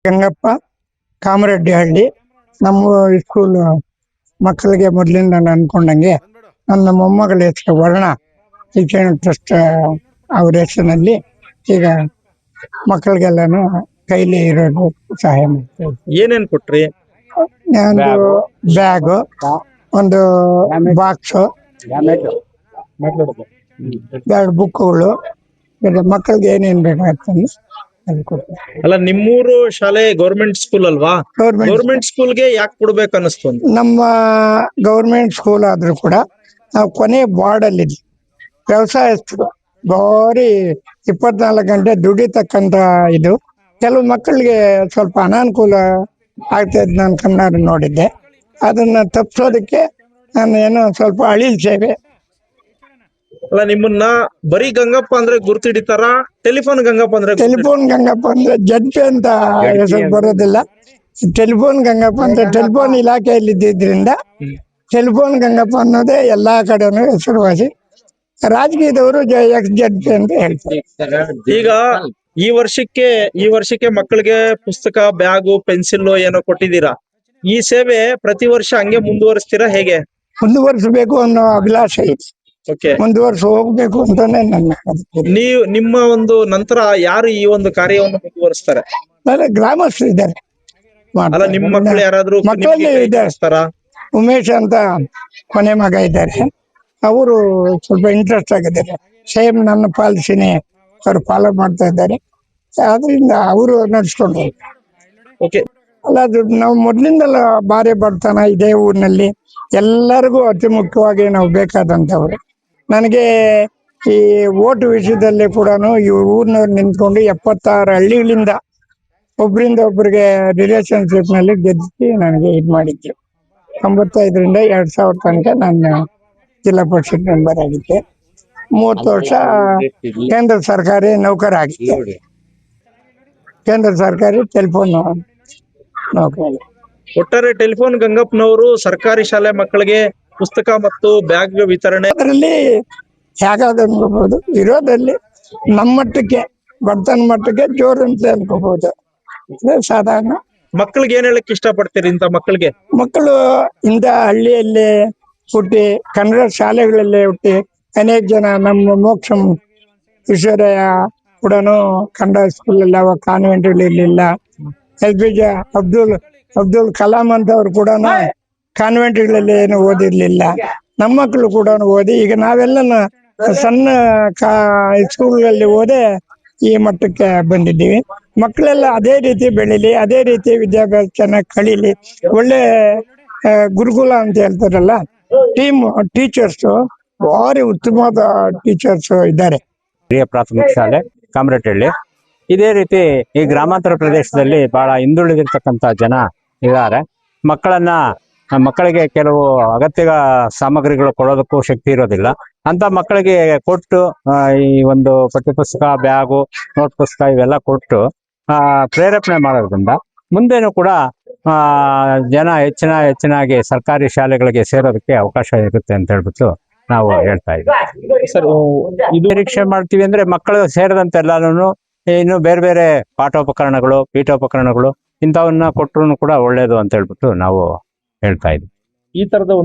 ಗಂಗಪ್ಪ ಕಾಮರೆಡ್ಡಿಹಳ್ಳಿ. ನಮ್ಮ ಸ್ಕೂಲ್ ಮಕ್ಕಳಿಗೆ ಮೊದಲಿಂದ ನಾನು ಅನ್ಕೊಂಡಂಗೆ ನನ್ನ ಮೊಮ್ಮಗಳ ಹೆಸರು ವರ್ಣ ಶಿಕ್ಷಣ ಟ್ರಸ್ಟ್ ಅವ್ರ ಹೆಸರಿನಲ್ಲಿ ಈಗ ಮಕ್ಕಳಿಗೆಲ್ಲಾನು ಕೈಲಿ ಇರೋದು ಸಹಾಯ ಮಾಡ್ತೇವೆ. ಏನೇನ್ ಕೊಟ್ರಿ? ಒಂದು ಬ್ಯಾಗು, ಒಂದು ಬಾಕ್ಸು, 2 ಬುಕ್ಗಳು, ಮಕ್ಕಳಿಗೆ ಏನೇನ್ ಬೇಕಾಗ್ತದೆ ಅದು ಕೊಡ್ತೀವಿ. ಅಲ್ಲ, ನಿಮ್ಮೂರು ಶಾಲೆ ಗೌರ್ಮೆಂಟ್ ಸ್ಕೂಲ್ ಅಲ್ವಾ? ಗೌರ್ಮೆಂಟ್ ಸ್ಕೂಲ್ಗೆ ಯಾಕೆ ಕೊಡ್ಬೇಕು ಅನಿಸ್ತು? ನಮ್ಮ ಗೌರ್ಮೆಂಟ್ ಸ್ಕೂಲ್ ಆದ್ರೂ ಕೂಡ ನಾವು ಕೊನೆ ಬಾರ್ಡಲ್ಲಿ ವ್ಯವಸಾಯಸ್ಥರು ಭಾರಿ 24 ಗಂಟೆ ದುಡಿತಕ್ಕಂತ ಇದು. ಕೆಲವು ಮಕ್ಕಳಿಗೆ ಸ್ವಲ್ಪ ಅನಾನುಕೂಲ ಆಗ್ತಾ ಇದ್ ನಾನು ಕಣ್ಣಾರೆ ನೋಡಿದ್ದೆ. ಅದನ್ನ ತಪ್ಪಿಸೋದಕ್ಕೆ ನಾನು ಏನೋ ಸ್ವಲ್ಪ ಅಳಿಲ್ ಸೇವೆ. ಅಲ್ಲ, ನಿಮ್ಮನ್ನ ಬರೀ ಗಂಗಪ್ಪ ಅಂದ್ರೆ ಗುರ್ತಿಡಿತಾರ? ಟೆಲಿಫೋನ್ ಗಂಗಪ್ಪ ಅಂದ್ರೆ ಜಡ್ಪಿ ಅಂತ ಹೆಸರು ಬರೋದಿಲ್ಲ. ಟೆಲಿಫೋನ್ ಗಂಗಪ್ಪ ಅಂತ ಟೆಲಿಫೋನ್ ಇಲಾಖೆಯಲ್ಲಿ ಇದ್ದಿದ್ರಿಂದ ಟೆಲಿಫೋನ್ ಗಂಗಪ್ಪ ಅನ್ನೋದೇ ಎಲ್ಲಾ ಕಡೆನೂ ಹೆಸರುವಾಸಿ. ರಾಜಕೀಯದವರು ಎಕ್ಸ್ ಜಡ್ಪಿ ಅಂತ ಹೇಳ್ತಾರೆ. ಈಗ ಈ ವರ್ಷಕ್ಕೆ ಮಕ್ಕಳಿಗೆ ಪುಸ್ತಕ, ಬ್ಯಾಗು, ಪೆನ್ಸಿಲ್ ಏನೋ ಕೊಟ್ಟಿದ್ದೀರಾ. ಈ ಸೇವೆ ಪ್ರತಿ ವರ್ಷ ಹಂಗೆ ಮುಂದುವರಿಸ್ತೀರಾ ಹೇಗೆ? ಮುಂದುವರಿಸಬೇಕು ಅನ್ನೋ ಅಭಿಲಾಷೆ ಇದೆ. ಮುಂದುವರ್ಸಿ ಹೋಗ್ಬೇಕು ಅಂತಾನೆ ನನ್ನ. ನಿಮ್ಮ ಒಂದು ನಂತರ ಯಾರು ಈ ಒಂದು ಕಾರ್ಯವನ್ನು ಮುಂದುವರಿಸ್ತಾರೆ? ಗ್ರಾಮಸ್ಥರು ಇದ್ದಾರೆ. ಅಲ್ಲ, ನಿಮ್ಮ ಮಕ್ಕಳು ಯಾರಾದ್ರೂ ಮಕ್ಕಳಲ್ಲಿ ಇದ್ದಾರೆ. ಉಮೇಶ್ ಅಂತ ಕೊನೆ ಮಗ ಇದ್ದಾರೆ. ಅವರು ಸ್ವಲ್ಪ ಇಂಟ್ರೆಸ್ಟ್ ಆಗಿದ್ದಾರೆ. ಸೇಮ್ ನನ್ನ ಪಾಲಿಸಿನೇ ಅವರು ಫಾಲೋ ಮಾಡ್ತಾ ಇದ್ದಾರೆ. ಆದ್ರಿಂದ ಅವರು ನಡ್ಸ್ಕೊಂಡು ಅಲ್ಲ, ಅದು ನಾವು ಮೊದ್ಲಿಂದಲ್ಲ ಬಾರಿ ಬಡತನ ಇದೇ ಊರಿನಲ್ಲಿ ಎಲ್ಲರಿಗೂ ಅತಿ ಮುಖ್ಯವಾಗಿ ನಾವು ಬೇಕಾದಂತವ್ರು. ನನಗೆ ಈ ಓಟ್ ವಿಷಯದಲ್ಲಿ ಕೂಡ ಈ ಊರಿನವ್ರು ನಿಂತ್ಕೊಂಡು 76 ಹಳ್ಳಿಗಳಿಂದ ಒಬ್ಬರಿಂದ ಒಬ್ಬರಿಗೆ ರಿಲೇಶನ್ಶಿಪ್ ನಲ್ಲಿ ಗೆದ್ದಿ ನನಗೆ ಇದು ಮಾಡಿದ್ರು. 95ರಿಂದ 2000 ತನಕ ನಾನು ಜಿಲ್ಲಾ ಪರಿಷತ್ ಮೆಂಬರ್ ಆಗಿದ್ದೆ. 30 ವರ್ಷ ಕೇಂದ್ರ ಸರ್ಕಾರಿ ನೌಕರ ಆಗಿದ್ದೆ. ಕೇಂದ್ರ ಸರ್ಕಾರಿ ಟೆಲಿಫೋನ್ ನೌಕರ. ಒಟ್ಟಾರೆ ಟೆಲಿಫೋನ್ ಗಂಗಪ್ಪನವರು ಸರ್ಕಾರಿ ಶಾಲೆ ಮಕ್ಕಳಿಗೆ ಪುಸ್ತಕ ಮತ್ತು ಬ್ಯಾಗ್ ವಿತರಣೆ ಅದರಲ್ಲಿ ಹೇಗಾದ್ರು ಅನ್ಕೋಬಹುದು. ಇರೋದಲ್ಲಿ ನಮ್ಮ ಮಟ್ಟಕ್ಕೆ ಬಡತನ ಮಟ್ಟಕ್ಕೆ ಜೋರು ಅಂತ ಅನ್ಕೋಬಹುದು. ಸಾಧಾರಣ ಮಕ್ಕಳಿಗೆ ಏನ್ ಹೇಳಕ್ ಇಷ್ಟಪಡ್ತೀರಿ? ಇಂತ ಮಕ್ಕಳು ಇಂಥ ಹಳ್ಳಿಯಲ್ಲೇ ಹುಟ್ಟಿ ಕನ್ನಡ ಶಾಲೆಗಳಲ್ಲೇ ಹುಟ್ಟಿ ಅನೇಕ ಜನ ನಮ್ಮ ಮೋಕ್ಷಂ ವಿಶ್ವರಯ್ಯ ಕೂಡ ಕನ್ನಡ ಸ್ಕೂಲ್ ಅಲ್ಲಿ ಅವಾಗ ಕಾನ್ವೆಂಟ್ಗಳು ಇರ್ಲಿಲ್ಲ. LPJ ಅಬ್ದುಲ್ ಕಲಾಂ ಅಂತವ್ರು ಕೂಡ ಕಾನ್ವೆಂಟ್ಗಳಲ್ಲಿ ಏನು ಓದಿರ್ಲಿಲ್ಲ. ನಮ್ಮ ಮಕ್ಕಳು ಕೂಡ ಓದಿ ಈಗ ನಾವೆಲ್ಲ ಸಣ್ಣ ಸ್ಕೂಲ್ಗಳಲ್ಲಿ ಓದಿ ಈ ಮಟ್ಟಕ್ಕೆ ಬಂದಿದ್ದೀವಿ. ಮಕ್ಕಳೆಲ್ಲ ಅದೇ ರೀತಿ ಬೆಳೀಲಿ, ಅದೇ ರೀತಿ ವಿದ್ಯಾಭ್ಯಾಸ ಚೆನ್ನಾಗಿ ಕಳೀಲಿ. ಒಳ್ಳೆ ಗುರುಕುಲ ಅಂತ ಹೇಳ್ತಾರಲ್ಲ, ಟೀಚರ್ಸ್ ಭಾರಿ ಉತ್ತಮವಾದ ಟೀಚರ್ಸ್ ಇದ್ದಾರೆ. ಹಿರಿಯ ಪ್ರಾಥಮಿಕ ಶಾಲೆ ಕಾಮರೆಡ್ಡಿಹಳ್ಳಿ. ಇದೇ ರೀತಿ ಈ ಗ್ರಾಮಾಂತರ ಪ್ರದೇಶದಲ್ಲಿ ಬಹಳ ಹಿಂದುಳಿದಿರ್ತಕ್ಕಂಥ ಜನ ಇದ್ದಾರೆ. ಮಕ್ಕಳಿಗೆ ಕೆಲವು ಅಗತ್ಯ ಸಾಮಗ್ರಿಗಳು ಕೊಡೋದಕ್ಕೂ ಶಕ್ತಿ ಇರೋದಿಲ್ಲ. ಅಂತ ಮಕ್ಕಳಿಗೆ ಕೊಟ್ಟು ಈ ಒಂದು ಪಠ್ಯಪುಸ್ತಕ, ಬ್ಯಾಗು, ನೋಟ್ ಪುಸ್ತಕ ಇವೆಲ್ಲ ಕೊಟ್ಟು ಪ್ರೇರೇಪಣೆ ಮಾಡೋದ್ರಿಂದ ಮುಂದೇನು ಕೂಡ ಜನ ಹೆಚ್ಚಿನಾಗಿ ಸರ್ಕಾರಿ ಶಾಲೆಗಳಿಗೆ ಸೇರೋದಕ್ಕೆ ಅವಕಾಶ ಇರುತ್ತೆ ಅಂತ ಹೇಳ್ಬಿಟ್ಟು ನಾವು ಹೇಳ್ತಾ ಇದ್ದೀವಿ. ಸರ್, ಇದು ನಿರೀಕ್ಷೆ ಮಾಡ್ತೀವಿ ಅಂದ್ರೆ ಮಕ್ಕಳು ಸೇರಿದಂತೆ ಎಲ್ಲಾನು ಇನ್ನು ಬೇರೆ ಪಾಠೋಪಕರಣಗಳು, ಪೀಠೋಪಕರಣಗಳು ಇಂಥವನ್ನ ಕೊಟ್ಟರು ಕೂಡ ಒಳ್ಳೇದು ಅಂತ ಹೇಳ್ಬಿಟ್ಟು ನಾವು ಹೇಳ್ತಾ ಇದ್ವಿ. ಈ ತರದ